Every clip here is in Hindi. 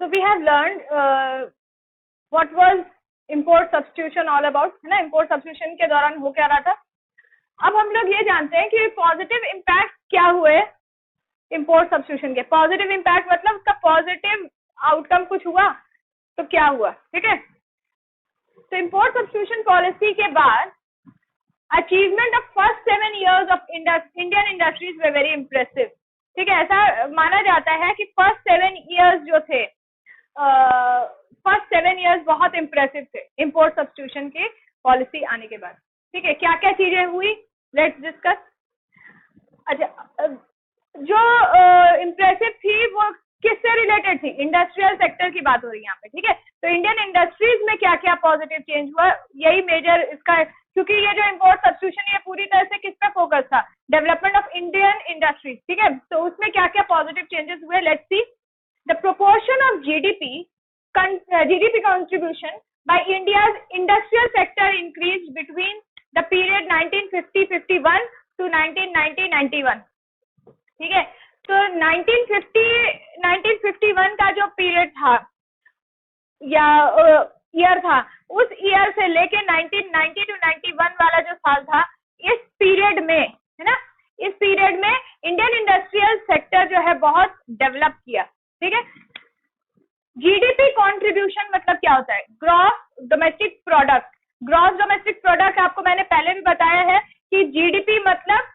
So we have learned what was import substitution all about, है ना. import substitution के दौरान हो क्या रहा था. अब हम लोग ये जानते हैं कि पॉजिटिव इम्पैक्ट क्या हुए इम्पोर्ट सब्स्टिट्यूशन के. पॉजिटिव इम्पैक्ट मतलब उसका पॉजिटिव आउटकम कुछ हुआ तो क्या हुआ. ठीक है. तो इम्पोर्ट सब्स्टिट्यूशन पॉलिसी के बाद achievement of first 7 years of Indian industries way very impressive. ठीक है. ऐसा माना जाता है कि फर्स्ट 7 years जो थे, फर्स्ट 7 years बहुत इम्प्रेसिव थे इम्पोर्ट सब्स्टिट्यूशन की पॉलिसी आने के बाद. ठीक है. क्या क्या चीजें हुई, लेट्स डिस्कस. अच्छा, जो इम्प्रेसिव थी वो किससे रिलेटेड थी? इंडस्ट्रियल सेक्टर की बात हो रही है यहाँ पे. ठीक है. तो इंडियन इंडस्ट्रीज में क्या क्या पॉजिटिव चेंज हुआ, यही मेजर इसका, क्योंकि ये जो इम्पोर्ट सब्स्टिट्यूशन ये पूरी तरह से किस पे फोकस था, डेवलपमेंट ऑफ इंडियन इंडस्ट्रीज. ठीक है. तो उसमें क्या क्या पॉजिटिव चेंजेस हुए, let's see. The proportion of GDP contribution by India's industrial sector increased between the period 1950-51 to 1990-91. ठीक है. तो 1951 का जो पीरियड था या ईयर था, उस ईयर से लेके 1990 to 91 वाला जो साल था, इस पीरियड में, है ना, इस पीरियड में इंडियन इंडस्ट्रियल सेक्टर जो है बहुत डेवलप किया. ठीक है. जीडीपी कंट्रीब्यूशन मतलब क्या होता है? Gross domestic product. Gross domestic product आपको मैंने पहले भी बताया है कि जीडीपी मतलब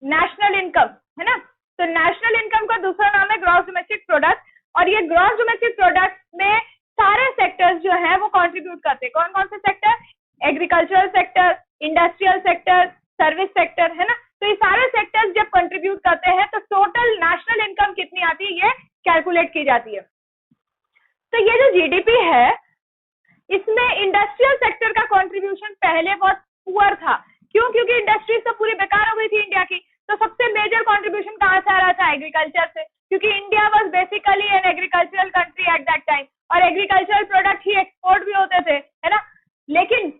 नेशनल इनकम, है ना. तो नेशनल इनकम का दूसरा नाम है ग्रॉस डोमेस्टिक प्रोडक्ट. और ये ग्रॉस डोमेस्टिक प्रोडक्ट में सारे सेक्टर्स जो है वो कंट्रीब्यूट करते हैं. कौन कौन से sector? Agricultural sector, industrial sector, service sector, है ना. तो ये सारे सेक्टर्स जब कंट्रीब्यूट करते हैं तो टोटल नेशनल इनकम कितनी आती है, ये कैलकुलेट की जाती है. तो ये जो जीडीपी है, इसमें इंडस्ट्रियल सेक्टर का कंट्रीब्यूशन पहले बहुत पुअर था. क्यों? क्योंकि इंडस्ट्रीज तो पूरी बेकार हो गई थी इंडिया की. तो सबसे मेजर कंट्रीब्यूशन कहाँ से आ रहा था? एग्रीकल्चर से, क्योंकि India was basically an agricultural country at that time, और एग्रीकल्चरल प्रोडक्ट ही एक्सपोर्ट भी होते थे, है ना. लेकिन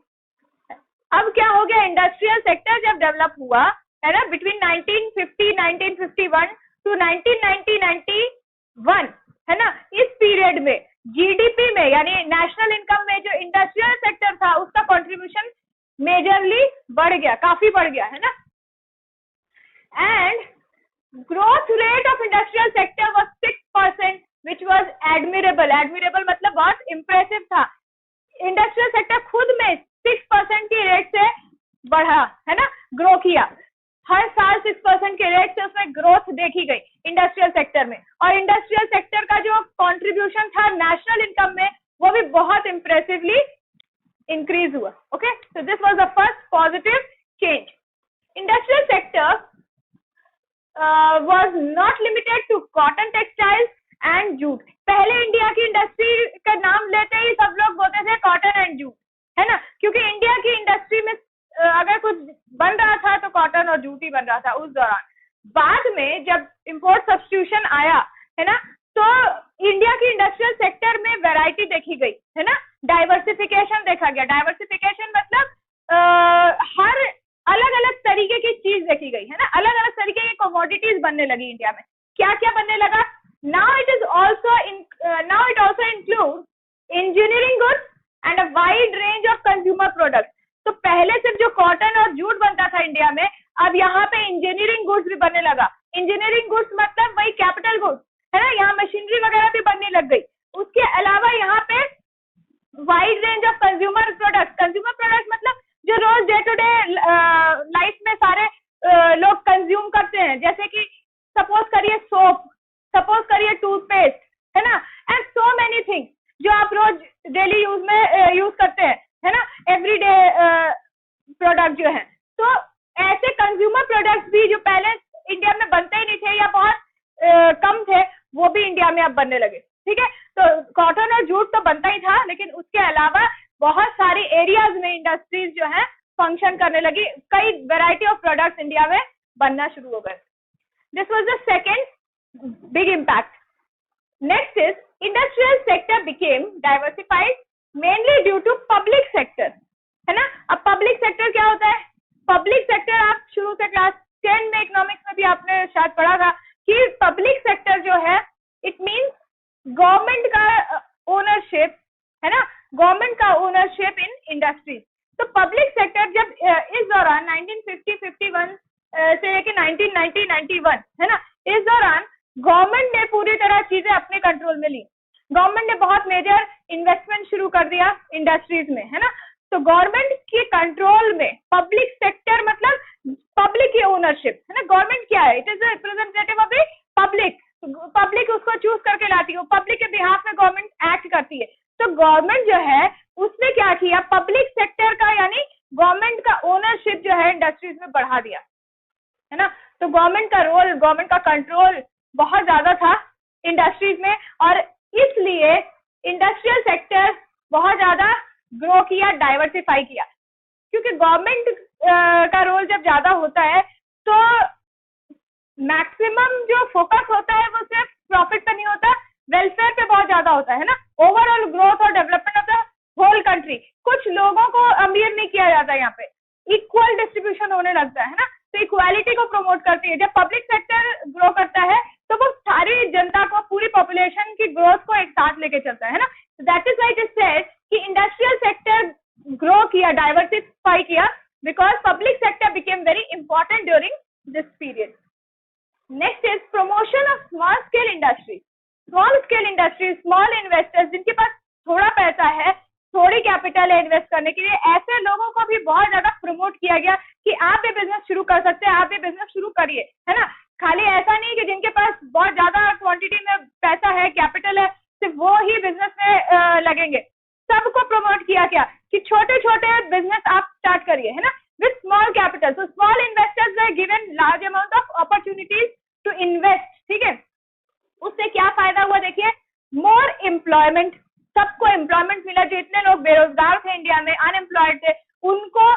अब क्या हो गया, इंडस्ट्रियल सेक्टर जब डेवलप हुआ, है ना, बिटवीन 1951 टू 1991, है ना, इस पीरियड में जीडीपी में यानी नेशनल इनकम में जो इंडस्ट्रियल सेक्टर था उसका कंट्रीब्यूशन मेजरली बढ़ गया, काफी बढ़ गया, है ना. And growth rate of industrial sector was 6%, which was admirable. Admirable मतलब बहुत इंप्रेसिव था. इंडस्ट्रियल सेक्टर खुद में 6% की रेट से बढ़ा, है ना, ग्रो किया. हर साल 6% के रेट से उसमें ग्रोथ देखी गई इंडस्ट्रियल सेक्टर में. और इंडस्ट्रियल सेक्टर का जो कंट्रीब्यूशन था नेशनल इनकम में, वो भी बहुत इंप्रेसिवली इंक्रीज हुआ. Okay. So this was the first positive change. Industrial sector was not limited to cotton, textiles and jute. पहले इंडिया की इंडस्ट्री का नाम लेते ही सब लोग बोलते थे कॉटन एंड जूट, है ना, क्योंकि इंडिया की इंडस्ट्री में अगर कुछ बन रहा था तो कॉटन और जूट ही बन रहा था उस दौरान. बाद में जब इंपोर्ट सब्स्टिट्यूशन आया, है ना, तो इंडिया की इंडस्ट्रियल सेक्टर में वैरायटी देखी गई, है ना, डाइवर्सिफिकेशन देखा गया. डाइवर्सिफिकेशन मतलब हर अलग अलग तरीके की चीज देखी गई, है ना, अलग अलग तरीके की कमोडिटीज बनने लगी इंडिया में. क्या क्या बनने लगा? Now it also include engineering goods and a wide range of consumer products. तो पहले सिर्फ जो कॉटन और जूट बनता था इंडिया में, अब यहाँ पे इंजीनियरिंग गुड्स भी बनने लगा. इंजीनियरिंग गुड्स मतलब वही कैपिटल गुड्स, है ना, यहाँ मशीनरी वगैरह भी बनने लग गई. उसके अलावा यहाँ पे wide range of consumer products. Consumer products मतलब जो रोज डे टू डे लाइफ में सारे लोग कंज्यूम करते हैं, जैसे कि सपोज करिए सोप, सपोज करिए टूथपेस्ट, है ना, एंड सो मेनी थिंग्स जो आप रोज डेली यूज में यूज करते हैं, है ना, एवरीडे प्रोडक्ट जो है. तो ऐसे कंज्यूमर प्रोडक्ट्स भी जो पहले इंडिया में बनते ही नहीं थे या बहुत कम थे, वो भी इंडिया में अब बनने लगे. ठीक है. तो कॉटन और जूट तो बनता ही था, लेकिन उसके अलावा बहुत सारी एरियाज में इंडस्ट्रीज जो है फंक्शन करने लगी. कई वेराइटी ऑफ प्रोडक्ट्स इंडिया में बनना शुरू हो गए. This was the second big impact. Next is industrial sector became diversified mainly due to public sector, है ना. अब पब्लिक सेक्टर क्या होता है? पब्लिक सेक्टर आप शुरू से क्लास 10 में इकोनॉमिक्स में भी आपने शायद पढ़ा था कि पब्लिक सेक्टर जो है इट मींस गवर्नमेंट का ओनरशिप, है ना, गवर्नमेंट का ओनरशिप इन इंडस्ट्रीज। तो पब्लिक सेक्टर जब इस दौरान 1950-51 से लेके 1990-91, है ना, इस दौरान गवर्नमेंट ने पूरी तरह चीजें अपने कंट्रोल में ली। गवर्नमेंट ने बहुत मेजर इन्वेस्टमेंट शुरू कर दिया इंडस्ट्रीज में, है ना। तो गवर्नमेंट के कंट्रोल में पब्लिक सेक्टर मतलब पब्लिक की ओनरशिप, है ना। गवर्नमेंट क्या है? It is the representative of the public. Public उसको चूज करके लाती है, पब्लिक के बिहाफ में गवर्नमेंट एक्ट करती है। तो गवर्नमेंट जो है उसने क्या किया, पब्लिक सेक्टर का यानी गवर्नमेंट का ओनरशिप जो है इंडस्ट्रीज में बढ़ा दिया, है ना। तो गवर्नमेंट का रोल, गवर्नमेंट का कंट्रोल बहुत ज्यादा था इंडस्ट्रीज में, और इसलिए इंडस्ट्रियल सेक्टर बहुत ज्यादा ग्रो किया, डाइवर्सिफाई किया। क्योंकि गवर्नमेंट का रोल जब ज्यादा होता है तो मैक्सिमम जो फोकस होता है वो सिर्फ प्रॉफिट पे नहीं होता, वेलफेयर पे बहुत ज्यादा होता है ना, ओवरऑल ग्रोथ और development of the whole country. कुछ लोगों को अमीर नहीं किया जाता, यहाँ पे इक्वल डिस्ट्रीब्यूशन होने लगता है ना। तो इक्वालिटी को प्रमोट करती है। जब पब्लिक सेक्टर ग्रो करता है तो वो सारी जनता को, पूरी पॉपुलेशन की ग्रोथ को एक साथ लेके चलता है ना। That is why it is said कि इंडस्ट्रियल सेक्टर ग्रो किया, डाइवर्सिफाई किया, because public sector became very important during this period. Next is promotion of small scale industry. Small scale industry, small investors जिनके पास थोड़ा पैसा है, थोड़ी कैपिटल है इन्वेस्ट करने के लिए, ऐसे लोगों को भी बहुत ज्यादा प्रमोट किया गया कि आप भी बिजनेस शुरू कर सकते हैं, आप भी बिजनेस शुरू करिए, है ना। खाली ऐसा नहीं कि जिनके पास बहुत ज्यादा क्वांटिटी में पैसा है, कैपिटल है, सिर्फ वो ही बिजनेस में लगेंगे। सबको प्रमोट किया गया कि छोटे छोटे बिजनेस आप स्टार्ट करिए, है ना, with small capital. So small investors were given large amount of opportunities to invest, ठीक है। उससे क्या फायदा हुआ देखिए, मोर एम्प्लॉयमेंट, सबको एम्प्लॉयमेंट मिला। जितने लोग बेरोजगार थे इंडिया में, अनएम्प्लॉयड थे, उनको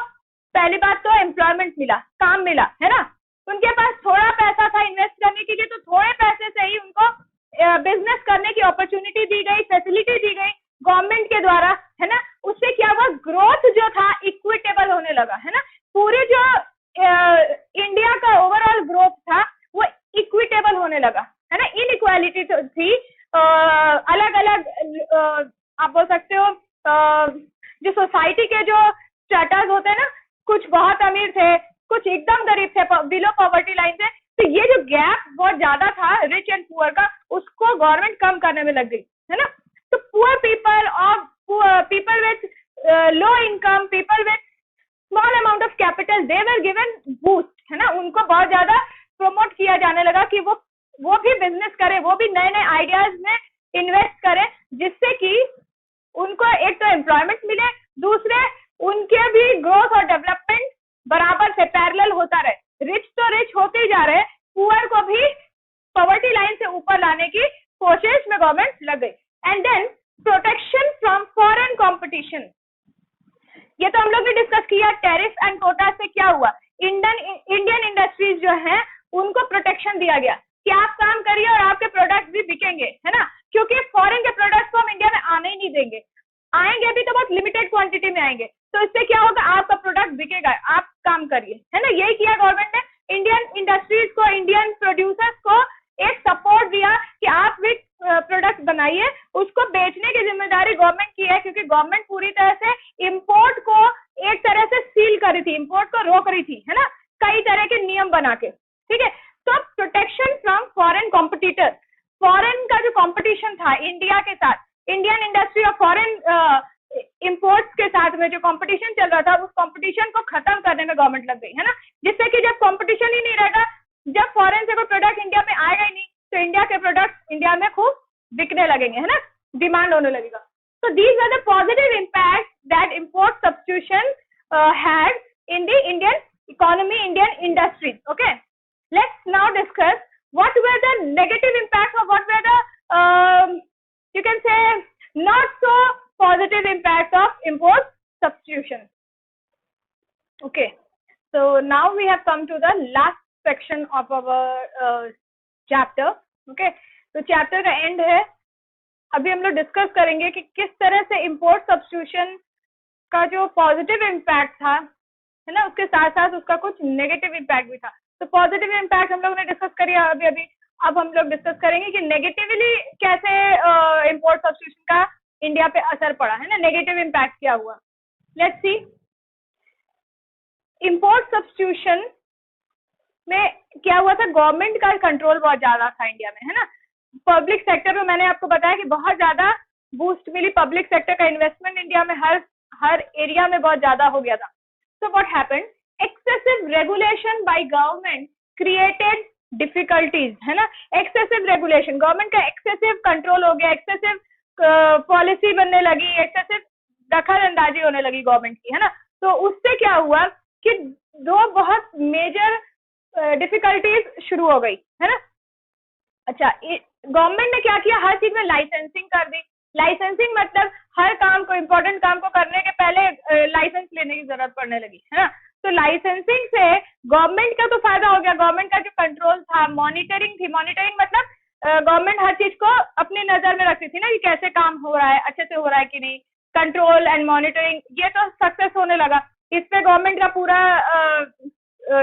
पहली बात तो एम्प्लॉयमेंट मिला, काम मिला, है ना। उनके पास थोड़ा पैसा था इन्वेस्ट करने के लिए, तो थोड़े पैसे से ही उनको बिजनेस करने की अपॉर्चुनिटी दी गई, फैसिलिटी दी गई गवर्नमेंट के द्वारा, है ना। उससे क्या हुआ, ग्रोथ जो था इक्विटेबल होने लगा, है ना। पूरे जो इंडिया का ओवरऑल ग्रोथ था वो इक्विटेबल होने लगा, है ना। इनइक्वालिटी थी, अलग अलग आप बोल सकते हो जो सोसाइटी के जो स्टेटस होते हैं ना, कुछ बहुत अमीर थे, कुछ एकदम गरीब थे, बिलो पॉवर्टी लाइन थे। तो ये जो गैप बहुत ज्यादा था रिच एंड पुअर का, उसको गवर्नमेंट कम करने में लग गई, है ना। तो पुअर पीपल और people with low income, people with small amount of capital, they were given boost, है ना। उनको बहुत ज्यादा प्रमोट किया जाने लगा कि वो भी बिजनेस करें, वो भी नए नए आइडियाज में इन्वेस्ट करें, जिससे कि उनको एक तो एम्प्लॉयमेंट मिले, दूसरे उनके भी ग्रोथ और डेवलपमेंट बराबर से पैरेलल होता रहे। रिच तो रिच होते ही जा रहे, पुअर को भी पॉवर्टी लाइन से ऊपर लाने की कोशिश में गवर्नमेंट लग गई। And then protection from foreign competition, ये तो हम लोग ने डिस्कस किया। टैरिफ एंड कोटा से क्या हुआ, इंडियन इंडस्ट्रीज जो है उनको प्रोटेक्शन दिया गया कि आप काम करिए और आपके प्रोडक्ट भी बिकेंगे, है ना। क्योंकि फॉरेन के प्रोडक्ट्स को हम इंडिया में आने ही नहीं देंगे, आएंगे भी तो बहुत लिमिटेड क्वांटिटी में आएंगे। तो इससे क्या होगा, आपका प्रोडक्ट बिकेगा, आप काम करिए, है ना। यही किया गवर्नमेंट ने। इंडियन इंडस्ट्रीज को, इंडियन प्रोड्यूसर्स को एक सपोर्ट दिया कि आप भी प्रोडक्ट बनाइए, उसको बेचने की जिम्मेदारी गवर्नमेंट की है, क्योंकि गवर्नमेंट पूरी तरह से इंपोर्ट को एक तरह से सील कर रही थी, इंपोर्ट को रोक रही थी, है ना, कई तरह के नियम बना के, ठीक है। तो protection from foreign competitor, foreign का जो कंपटीशन था इंडिया के साथ, इंडियन इंडस्ट्री और फॉरेन इंपोर्ट्स के साथ में जो कंपटीशन चल रहा था, उस कंपटीशन को खत्म करने में गवर्नमेंट लग गई, है ना। जिससे कि जब कंपटीशन ही नहीं रहेगा, जब फॉरेन से कोई प्रोडक्ट इंडिया में आएगा ही नहीं, तो इंडिया के प्रोडक्ट इंडिया में खूब बिकने लगेंगे, है ना, डिमांड होने लगेगा। तो these are the positive impact that import substitution had in the Indian economy, Indian industries. Okay, let's now discuss what were the negative impacts or what were the you can say not so positive impacts of import substitution. Okay, so now we have come to the last section of our chapter. Okay, तो chapter का end है। अभी हम लोग डिस्कस करेंगे कि किस तरह से import substitution का जो पॉजिटिव इम्पैक्ट था, है ना, उसके साथ साथ उसका कुछ नेगेटिव इम्पैक्ट भी था। तो पॉजिटिव इम्पैक्ट हम लोगों ने डिस्कस करिए अभी अभी, अब हम लोग डिस्कस करेंगे कि नेगेटिवली कैसे इंपोर्ट सब्स्टिट्यूशन का इंडिया पे असर पड़ा है ना, नेगेटिव इम्पैक्ट क्या हुआ। लेट्स सी, इंपोर्ट सब्स्टिट्यूशन में क्या हुआ था, गवर्नमेंट का कंट्रोल बहुत ज्यादा था इंडिया में, है ना। पब्लिक सेक्टर में मैंने आपको बताया कि बहुत ज्यादा बूस्ट मिली, पब्लिक सेक्टर का इन्वेस्टमेंट इंडिया में हर एरिया में बहुत ज्यादा हो गया था। So what happened, excessive regulation by government created difficulties, है ना। एक्सेसिव रेगुलेशन, गवर्नमेंट का एक्सेसिव कंट्रोल हो गया, एक्सेसिव पॉलिसी बनने लगी, एक्सेसिव दखल अंदाजी होने लगी गवर्नमेंट की, है ना। तो उससे क्या हुआ कि दो बहुत मेजर डिफिकल्टीज शुरू हो गई, है ना। अच्छा, गवर्नमेंट ने क्या किया, हर चीज में लाइसेंसिंग कर दी। लाइसेंसिंग मतलब हर काम को, इम्पोर्टेंट काम को करने के पहले लाइसेंस लेने की जरूरत पड़ने लगी, है ना। तो लाइसेंसिंग से गवर्नमेंट का तो फायदा हो गया, गवर्नमेंट का जो कंट्रोल था, मॉनिटरिंग थी, मॉनिटरिंग मतलब गवर्नमेंट हर चीज को अपनी नजर में रखती थी ना कि कैसे काम हो रहा है, अच्छे से हो रहा है कि नहीं, कंट्रोल एंड मॉनिटरिंग, ये तो सक्सेस होने लगा। इस पे गवर्नमेंट का पूरा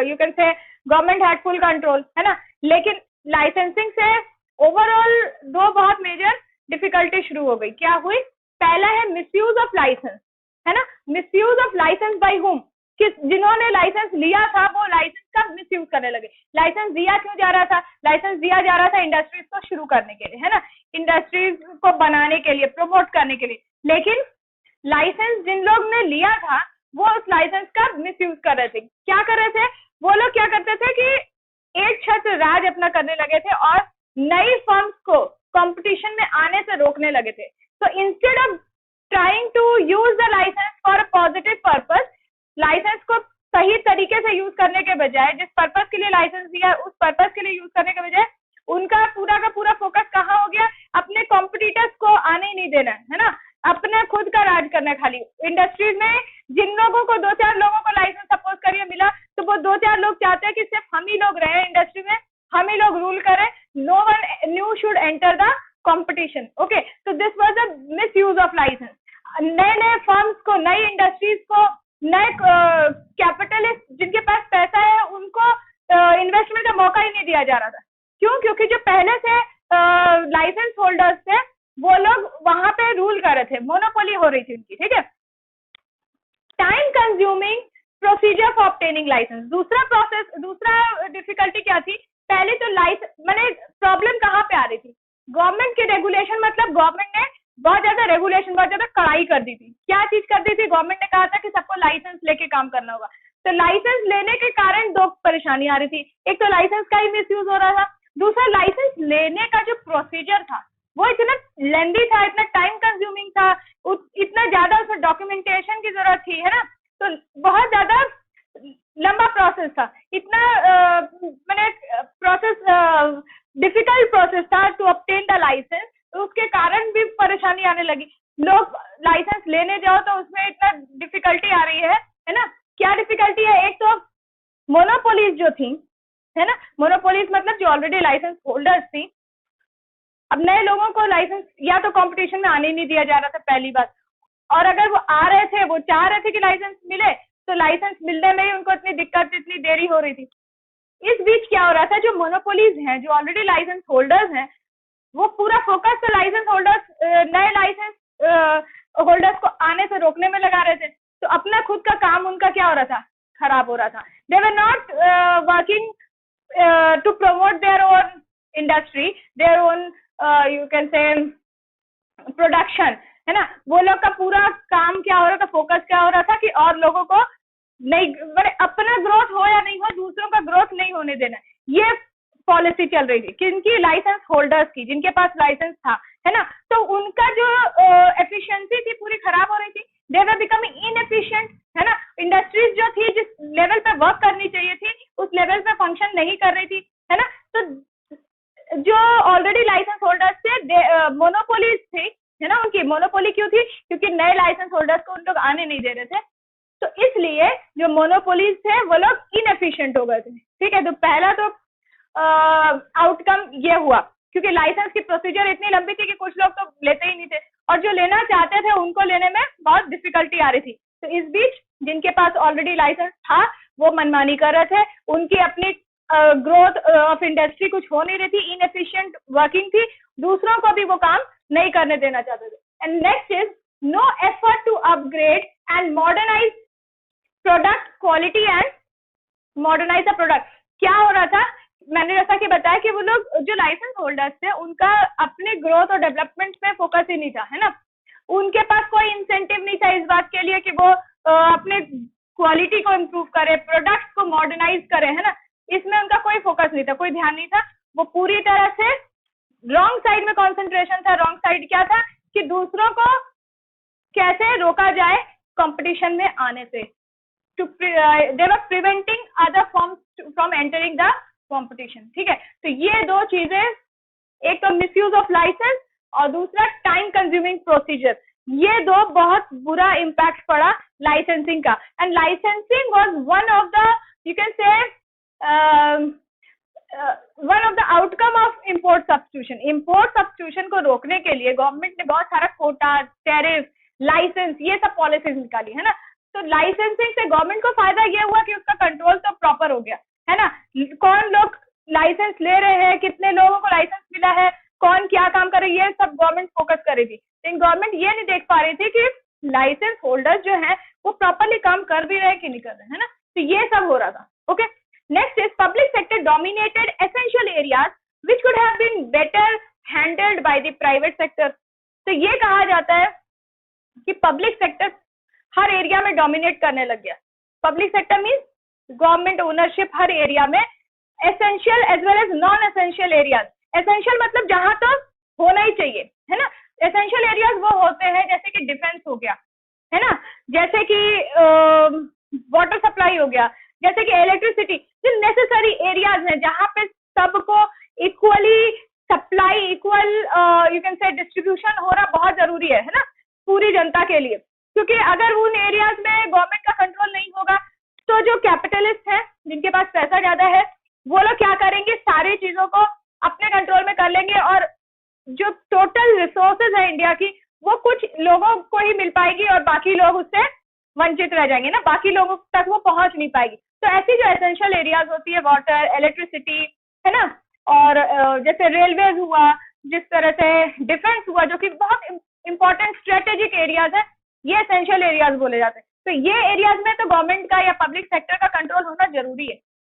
यू कैन से गवर्नमेंट हैड फुल कंट्रोल, है ना। लेकिन लाइसेंसिंग से ओवरऑल दो बहुत मेजर डिफिकल्टी शुरू हो गई। क्या हुई, पहला है मिसयूज ऑफ लाइसेंस, है ना। Misuse of licence by whom, कि जिन्होंने लाइसेंस लिया था वो लाइसेंस का मिसयूज करने लगे। लाइसेंस दिया क्यों जा रहा था, लाइसेंस दिया जा रहा था इंडस्ट्रीज को शुरू करने के लिए, है ना, इंडस्ट्रीज को बनाने के लिए, प्रमोट करने के लिए। लेकिन लाइसेंस जिन लोग ने लिया था वो उस लाइसेंस का मिसयूज कर रहे थे। क्या कर रहे थे वो लोग, क्या करते थे कि एक छत्र राज अपना करने लगे थे और नई फर्म्स को कंपटीशन में आने से रोकने लगे थे। तो instead of trying to use the licence for a positive purpose, licence को सही तरीके से यूज करने के बजाय, जिस पर्पस के लिए लाइसेंस दिया उस पर्पस के लिए यूज करने के बजाय, उनका पूरा का पूरा फोकस कहाँ हो गया, अपने कॉम्पिटिटर्स को आने ही नहीं देना है ना, अपना खुद का राज करना है खाली। इंडस्ट्रीज में जिन लोगों को, दो चार लोगों को लाइसेंस सपोज करिए मिला, तो वो दो चार लोग चाहते हैं कि सिर्फ हम ही लोग रहे इंडस्ट्री में, हम ही लोग रूल करें, no one new should enter the competition. Okay, तो this was the misuse of license. नए नए फर्म्स को, नई इंडस्ट्रीज को, नए कैपिटलिस्ट जिनके पास पैसा है उनको इन्वेस्टमेंट का मौका ही नहीं दिया जा रहा था। क्यों? क्योंकि जो पहले से लाइसेंस होल्डर्स थे वो लोग वहां पे रूल कर रहे थे, मोनोपोली हो रही थी उनकी, ठीक है। Time consuming procedure for obtaining licence, दूसरा डिफिकल्टी क्या थी, पहले तो लाइसेंस मैंने प्रॉब्लम कहाँ पे आ रही थी, गवर्नमेंट के रेगुलेशन, मतलब गवर्नमेंट ने बहुत ज्यादा रेगुलेशन, बहुत ज्यादा कड़ाई कर दी थी। क्या चीज कर दी थी, गवर्नमेंट ने कहा था कि सबको लाइसेंस लेके काम करना होगा। तो लाइसेंस लेने के कारण दो परेशानी आ रही थी, एक तो लाइसेंस का ही मिसयूज हो रहा था, दूसरा लाइसेंस लेने का जो प्रोसीजर था वो इतना लेंदी था, इतना टाइम कंज्यूमिंग था, इतना ज्यादा उसमें डॉक्यूमेंटेशन की जरूरत थी, है ना। तो बहुत ज्यादा लंबा प्रोसेस था, इतना मैंने प्रोसेस डिफिकल्ट प्रोसेस था टू ऑब्टेन द लाइसेंस। तो उसके कारण भी परेशानी आने लगी, लोग लाइसेंस लेने जाओ तो उसमें इतना डिफिकल्टी आ रही है ना। क्या डिफिकल्टी है, एक तो मोनोपोलीज जो थी, है ना, मोनोपोलीज मतलब जो ऑलरेडी लाइसेंस होल्डर्स थी, अब नए लोगों को लाइसेंस या तो कंपटीशन में आने नहीं दिया जा रहा था पहली बात, और अगर वो आ रहे थे, वो चाह रहे थे कि लाइसेंस मिले, तो लाइसेंस मिलने में ही उनको इतनी दिक्कत, इतनी देरी हो रही थी। इस बीच क्या हो रहा था, जो मोनोपोलीज हैं, जो ऑलरेडी लाइसेंस होल्डर्स हैं, वो पूरा फोकस तो लाइसेंस होल्डर्स, नए लाइसेंस होल्डर्स को आने से रोकने में लगा रहे थे। तो अपना खुद का काम उनका क्या हो रहा था, खराब हो रहा था। They were not working to promote their own industry, their own you can say production, है ना। वो लोग का पूरा काम क्या हो रहा था, फोकस क्या हो रहा था कि और लोगों को नहीं, अपना ग्रोथ हो या नहीं हो, दूसरों का ग्रोथ नहीं होने देना, ये पॉलिसी चल रही थी किनकी, लाइसेंस होल्डर्स की, जिनके पास लाइसेंस था, है ना। तो उनका जो एफिशिएंसी थी पूरी खराब हो रही थी, दे वर बिकमिंग इनएफिशिएंट, है ना। इंडस्ट्रीज जो थी जिस लेवल पे वर्क करनी चाहिए थी उस लेवल पे फंक्शन नहीं कर रही थी, है ना। तो जो ऑलरेडी लाइसेंस होल्डर्स थे, मोनोपोलीज थी, है ना, उनकी मोनोपोली क्यों थी, क्योंकि नए लाइसेंस होल्डर्स को उन लोग आने नहीं दे रहे थे। तो इसलिए जो मोनोपोलीज थे वो लोग इनएफिशिएंट हो गए थे, ठीक है। तो पहला तो आउटकम ये हुआ, क्योंकि लाइसेंस की प्रोसीजर इतनी लंबी थी कि कुछ लोग तो लेते ही नहीं थे, और जो लेना चाहते थे उनको लेने में बहुत डिफिकल्टी आ रही थी। तो इस बीच जिनके पास ऑलरेडी लाइसेंस था वो मनमानी कर रहे थे, उनकी अपनी ग्रोथ ऑफ इंडस्ट्री कुछ हो नहीं रही थी, इनएफिशिएंट वर्किंग थी, दूसरों को भी वो काम नहीं करने देना चाहते थे। And next is no effort to upgrade and modernise product quality and modernise the product. क्या हो रहा था, मैंने जैसा कि बताया कि वो लोग जो लाइसेंस होल्डर्स थे उनका अपने ग्रोथ और डेवलपमेंट में फोकस ही नहीं था, है ना। उनके पास कोई इंसेंटिव नहीं था इस बात के लिए कि वो अपने क्वालिटी को इम्प्रूव करे, प्रोडक्ट्स को मॉडर्नाइज करे, है ना। इसमें उनका कोई फोकस नहीं था, कोई ध्यान नहीं था। वो पूरी तरह से रॉन्ग साइड में कॉन्सेंट्रेशन था। रॉन्ग साइड क्या था कि दूसरों को कैसे रोका जाए कंपटीशन में आने से, they were preventing other firms from entering the competition। ठीक है, तो ये दो चीजें, एक तो मिसयूज ऑफ लाइसेंस और दूसरा टाइम कंज्यूमिंग प्रोसीजर, ये दो बहुत बुरा इम्पैक्ट पड़ा लाइसेंसिंग का। And licensing was one of the, you can से one of the outcome of import substitution. Import substitution को रोकने के लिए गवर्नमेंट ने बहुत सारा कोटा, टैरिफ, लाइसेंस, ये सब पॉलिसीज निकाली, है ना। तो लाइसेंसिंग से गवर्नमेंट को फायदा ये हुआ कि उसका कंट्रोल तो प्रॉपर हो गया, है ना। कौन लोग लाइसेंस ले रहे हैं, कितने लोगों को लाइसेंस मिला है, कौन क्या काम कर रही है, ये सब गवर्नमेंट फोकस कर रही थी। लेकिन गवर्नमेंट ये नहीं देख पा रही थी कि लाइसेंस होल्डर्स जो है वो प्रॉपरली काम कर भी रहे कि नहीं कर रहे, है ना। तो ये सब हो रहा था। Okay, next is public sector dominated essential areas which could have been better handled by the private sector. तो ये कहा जाता है कि पब्लिक सेक्टर हर एरिया में डोमिनेट करने लग गया। Public sector means government ownership हर एरिया में, essential as well as non essential areas. Essential मतलब जहां तो होना ही चाहिए, है ना। एसेंशियल एरियाज वो होते हैं जैसे कि डिफेंस हो गया, है ना, जैसे कि वाटर सप्लाई हो गया, जैसे कि इलेक्ट्रिसिटी, जो नेसेसरी एरियाज हैं जहां पे सबको equally supply, equal you can से डिस्ट्रीब्यूशन हो रहा बहुत जरूरी है ना, पूरी जनता के लिए। क्योंकि अगर उन एरियाज में गवर्नमेंट का कंट्रोल नहीं होगा तो जो कैपिटलिस्ट है, जिनके पास पैसा ज्यादा है, वो लोग क्या करेंगे, सारी चीजों को अपने कंट्रोल में कर लेंगे और जो टोटल रिसोर्सेज है इंडिया की वो कुछ लोगों को ही मिल पाएगी और बाकी लोग उससे वंचित रह जाएंगे ना, बाकी लोगों तक वो पहुंच नहीं पाएगी। तो ऐसी जो एसेंशियल एरियाज होती है, वाटर, इलेक्ट्रिसिटी, है ना, और जैसे रेलवेज हुआ, जिस तरह से डिफेंस हुआ, जो कि बहुत इंपॉर्टेंट स्ट्रेटेजिक एरियाज है, ये एसेंशियल एरियाज बोले जाते हैं। तो ये एरियाज में तो गवर्नमेंट का या पब्लिक सेक्टर का कंट्रोल होना जरूरी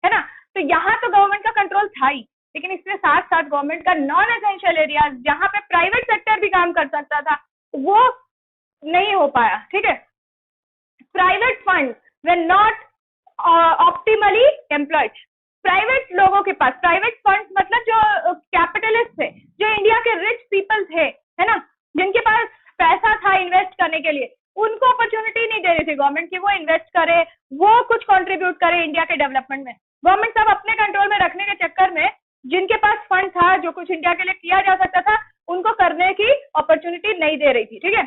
है ना। तो यहाँ तो गवर्नमेंट का कंट्रोल था ही, लेकिन इसके साथ साथ गवर्नमेंट का नॉन एसेंशियल एरियाज जहां पे प्राइवेट सेक्टर भी काम कर सकता था वो नहीं हो पाया। ठीक है, private fund way not optimally employed. Private लोगों के पास, प्राइवेट फंड मतलब जो कैपिटलिस्ट थे, जो इंडिया के रिच पीपल थे, है ना, जिनके पास पैसा था इन्वेस्ट करने के लिए, उनको अपॉर्चुनिटी नहीं दे रही थी गवर्नमेंट की वो इन्वेस्ट करे, वो कुछ कंट्रीब्यूट करे इंडिया के डेवलपमेंट में। गवर्नमेंट सब अपने कंट्रोल में रखने के चक्कर में जिनके पास फंड था, जो कुछ इंडिया के लिए किया जा सकता था, उनको करने की अपॉर्चुनिटी नहीं दे रही थी। ठीक है,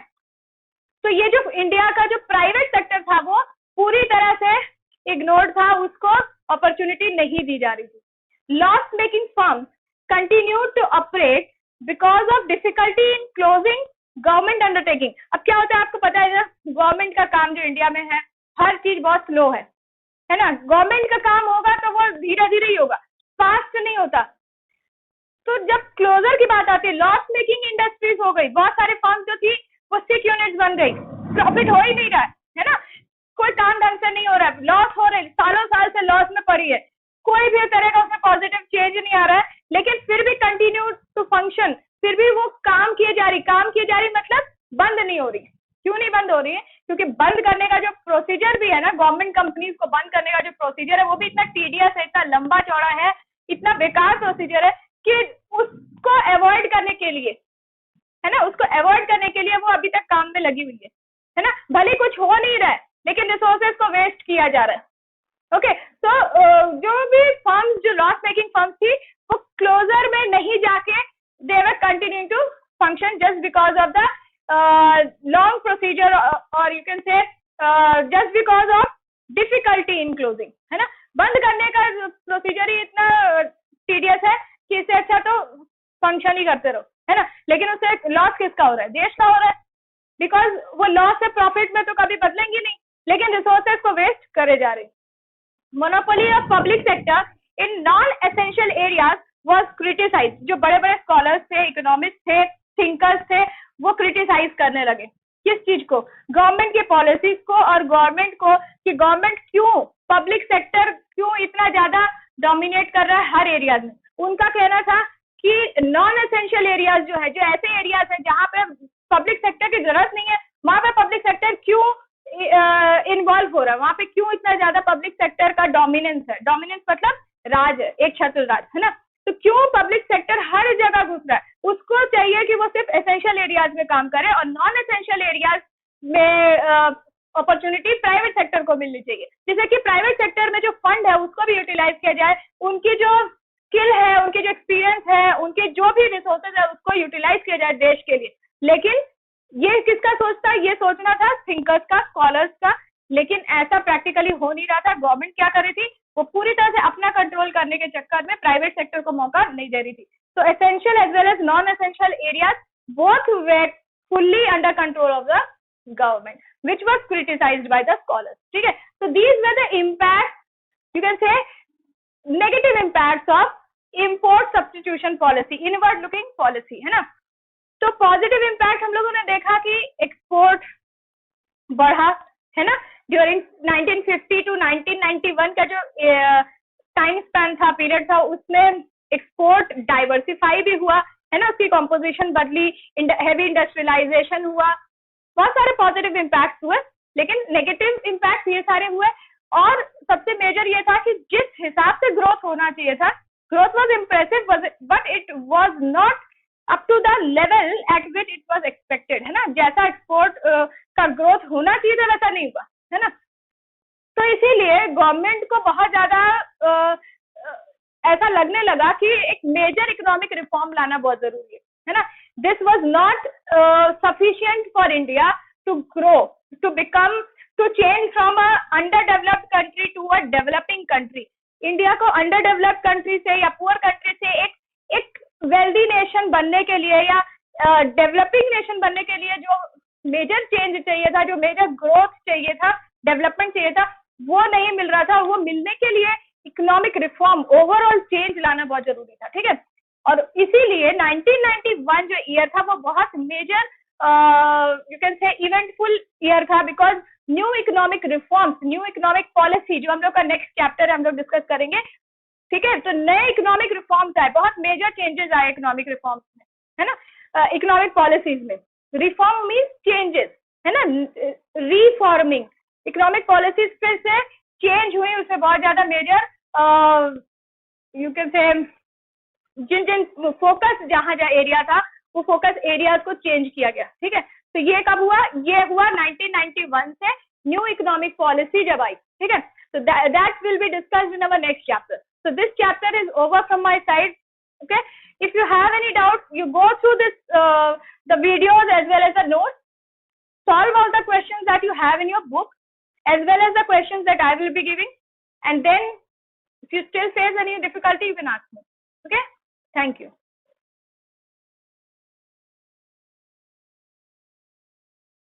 तो ये जो इंडिया का जो प्राइवेट सेक्टर था वो पूरी तरह से इग्नोर्ड था, उसको अपॉर्चुनिटी नहीं दी जा रही थी। Loss making firms continue to operate because of difficulty in closing government undertaking. अब क्या होता है आपको पता है ना, गवर्नमेंट का काम जो इंडिया में है हर चीज बहुत स्लो है ना। गवर्नमेंट का काम होगा तो वो धीरे धीरे ही होगा, फास्ट नहीं होता। तो जब क्लोजर की बात आती है, लॉस मेकिंग इंडस्ट्रीज हो गई, बहुत सारे फर्म जो थी वो सिक यूनिट्स बन गई, प्रॉफिट हो ही नहीं रहा है ना, कोई काम ढंग से नहीं हो रहा है, लॉस हो रहे, सालों साल से लॉस में पड़ी है, कोई भी तरह का उसमें पॉजिटिव चेंज नहीं आ रहा है, लेकिन फिर भी कंटिन्यू टू फंक्शन, फिर भी वो काम किए जा रही मतलब बंद नहीं हो रही। क्यों नहीं बंद हो रही है? क्योंकि बंद करने का जो प्रोसीजर भी है ना, गवर्नमेंट कंपनीज को बंद करने का जो प्रोसीजर है वो भी इतना टीडियस है, इतना लंबा चौड़ा है, इतना बेकार प्रोसीजर है कि उसको अवॉइड करने के लिए, है ना, उसको अवॉइड करने के लिए वो अभी तक काम में लगी हुई है ना। भले कुछ हो नहीं रहा है लेकिन रिसोर्सेज को वेस्ट किया जा रहा है। ओके, तो जो भी फर्म्स, जो लॉस मेकिंग फर्म्स थी, वो क्लोजर में नहीं जाके they were continuing to function just because of the long procedure or you can say just because of difficulty in closing, है ना। बंद करने का प्रोसीजर ही इतना टीडियस है कि इससे अच्छा तो फंक्शन ही करते रहो, है ना। लेकिन उससे लॉस किसका हो रहा है? देश का हो रहा है, बिकॉज वो लॉस से प्रॉफिट में तो कभी बदलेंगे नहीं, लेकिन रिसोर्सेज को वेस्ट करे जा रहे। Monopoly of public sector in non essential areas was criticise. जो बड़े बड़े स्कॉलर्स थे, इकोनॉमिस्ट थे, थिंकर्स थे, वो क्रिटिसाइज करने लगे किस चीज को, गवर्नमेंट की पॉलिसीज को और गवर्नमेंट को, कि गवर्नमेंट क्यों, पब्लिक सेक्टर क्यों इतना ज्यादा डोमिनेट कर रहा है हर एरियाज में। उनका कहना था कि नॉन एसेंशियल एरियाज जो है, जो ऐसे एरियाज है जहां पे पब्लिक सेक्टर की जरूरत नहीं है, वहां पे पब्लिक सेक्टर क्यों इन्वॉल्व हो रहा है, वहां पे क्यों इतना ज्यादा पब्लिक सेक्टर का डोमिनेंस है। डोमिनेंस मतलब राज, एक छत्र राज, है ना। तो क्यों पब्लिक सेक्टर हर जगह घुस रहा है, उसको चाहिए कि वो सिर्फ एसेंशियल एरियाज में काम करे और नॉन एसेंशियल एरियाज में अपॉर्चुनिटी प्राइवेट सेक्टर को मिलनी चाहिए, जिससे कि प्राइवेट सेक्टर में जो फंड है उसको भी यूटिलाइज किया जाए, उनकी जो स्किल है, उनके जो एक्सपीरियंस है, उनके जो भी रिसोर्सेज है उसको यूटिलाइज किया जाए देश के लिए। लेकिन ये किसका सोच था, ये सोचना था थिंकर्स का, स्कॉलर्स का, लेकिन ऐसा प्रैक्टिकली हो नहीं रहा था। गवर्नमेंट क्या कर रही थी, वो पूरी तरह से अपना कंट्रोल करने के चक्कर में प्राइवेट सेक्टर को मौका नहीं दे रही थी। तो essential as well as non essential areas both were fully under control of the government, which was criticized by the scholars. ठीक है, so these were the impacts, you can say negative impacts of import substitution policy, inward looking policy, है ना। तो पॉजिटिव इम्पैक्ट हम लोगों ने देखा कि एक्सपोर्ट बढ़ा, है ना। ड्यूरिंग 1950 टू 1991 का जो टाइम स्पैन था, पीरियड था, उसमें एक्सपोर्ट डाइवर्सिफाई भी हुआ, है ना, उसकी कॉम्पोजिशन बदली, हेवी इंडस्ट्रियलाइजेशन हुआ, बहुत सारे पॉजिटिव इम्पैक्ट हुए। लेकिन नेगेटिव इम्पैक्ट ये सारे हुए, और सबसे मेजर ये था कि जिस हिसाब से ग्रोथ होना चाहिए था, growth was impressive but it was not up to the level at which it was expected, है ना। जैसा एक्सपोर्ट का ग्रोथ होना चाहिए था वैसा नहीं हुआ, है ना। तो इसीलिए गवर्नमेंट को बहुत ज्यादा ऐसा लगने लगा कि एक मेजर इकोनॉमिक रिफॉर्म लाना बहुत जरूरी है ना। This was not sufficient for India to grow, to become, to change from a under developed country to a developing country. India को अंडर डेवलप्ड कंट्री से या पुअर कंट्री से एक वेल्दी नेशन बनने के लिए या डेवलपिंग नेशन बनने के लिए जो मेजर चेंज चाहिए था, जो मेजर ग्रोथ चाहिए था, डेवलपमेंट चाहिए था, वो नहीं मिल रहा था। वो मिलने के लिए इकोनॉमिक रिफॉर्म, ओवरऑल चेंज लाना बहुत जरूरी था, ठीक है। और इसीलिए 1991 जो ईयर था वो बहुत major, you can say eventful year था, because new economic reforms, new economic policy, जो हम लोग का नेक्स्ट चैप्टर है, हम लोग डिस्कस करेंगे, ठीक है। तो नए इकोनॉमिक रिफॉर्म्स आए, बहुत मेजर चेंजेस आए इकोनॉमिक रिफॉर्म्स में, है ना। इकोनॉमिक पॉलिसीज में रिफॉर्म मीन्स चेंजेस, है ना, रिफॉर्मिंग। इकोनॉमिक पॉलिसीज फिर से चेंज हुई, उसमें बहुत ज्यादा मेजर, यू कैन से जिन फोकस जहां एरिया था, वो फोकस एरियाज को चेंज किया गया, ठीक है। तो ये कब हुआ, ये हुआ 1991 से न्यू इकोनॉमिक पॉलिसी जब आई, ठीक है। So that will be discussed in our next chapter. So this chapter is over from my side. Okay. If you have any doubt, you go through this the videos as well as the notes. Solve all the questions that you have in your book, as well as the questions that I will be giving. And then, if you still face any difficulty, you can ask me. Okay. Thank you.